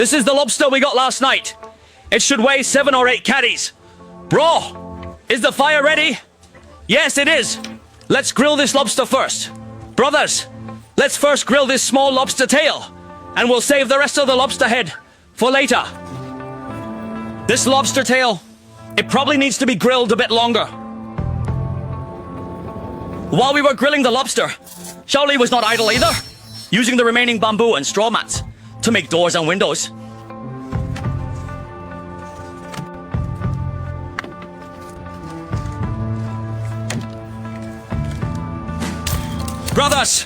This is the lobster we got last night. It should weigh 7 or 8 caddies. Bro, is the fire ready? Yes, it is. Let's grill this lobster first. Brothers, let's first grill this small lobster tail, and we'll save the rest of the lobster head for later. This lobster tail, it probably needs to be grilled a bit longer. While we were grilling the lobster, Xiaoli was not idle either, using the remaining bamboo and straw mats to make doors and windows. Brothers,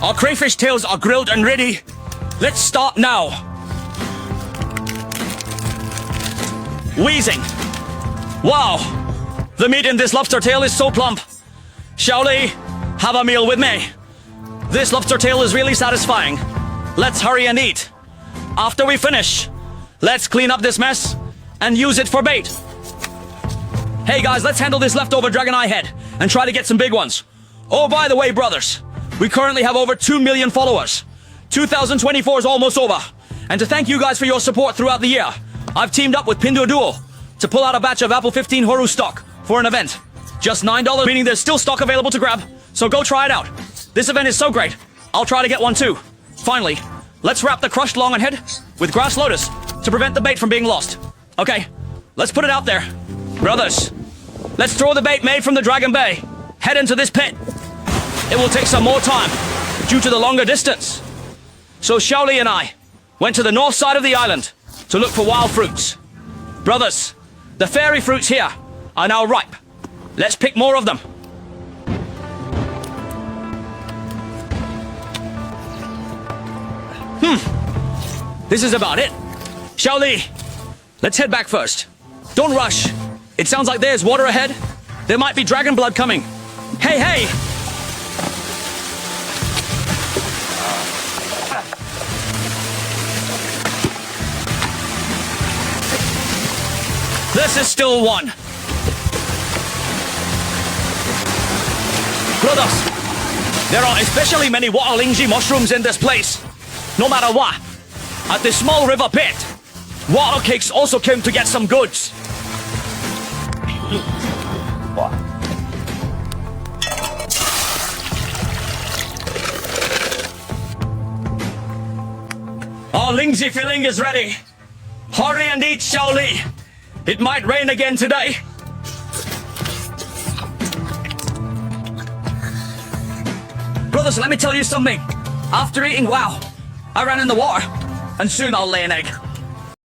our crayfish tails are grilled and ready. Let's start now. Wheezing. Wow, the meat in this lobster tail is so plump. Xiaoli, have a meal with me. This lobster tail is really satisfying. Let's hurry and eat. After we finish, let's clean up this mess and use it for bait. Hey guys, let's handle this leftover dragon eye head and try to get some big ones. Oh, by the way, brothers, we currently have over 2 million followers. 2024 is almost over. And to thank you guys for your support throughout the year, I've teamed up with Pinduoduo to pull out a batch of Apple 15 Horu stock for an event. Just $9, meaning there's still stock available to grab, so go try it out. This event is so great, I'll try to get one too. Finally, let's wrap the crushed long head with grass lotus to prevent the bait from being lost. Okay, let's put it out there. Brothers, let's throw the bait made from the Dragon Bay. Head into this pit. It will take some more time due to the longer distance. So Xiaoli and I went to the north side of the island to look for wild fruits. Brothers, the fairy fruits here are now ripe. Let's pick more of them. This is about it. Xiaoli, let's head back first. Don't rush. It sounds like there's water ahead. There might be dragon blood coming. Hey, hey! This is still one. Brothers, there are especially many water Lingzhi mushrooms in this place. No matter what, at this small river pit, water cakes also came to get some goods. Our Lingzhi filling is ready. Hurry and eat, Xiaoli. It might rain again today. Brothers, let me tell you something. After eating wow, I ran in the water, and soon I'll lay an egg.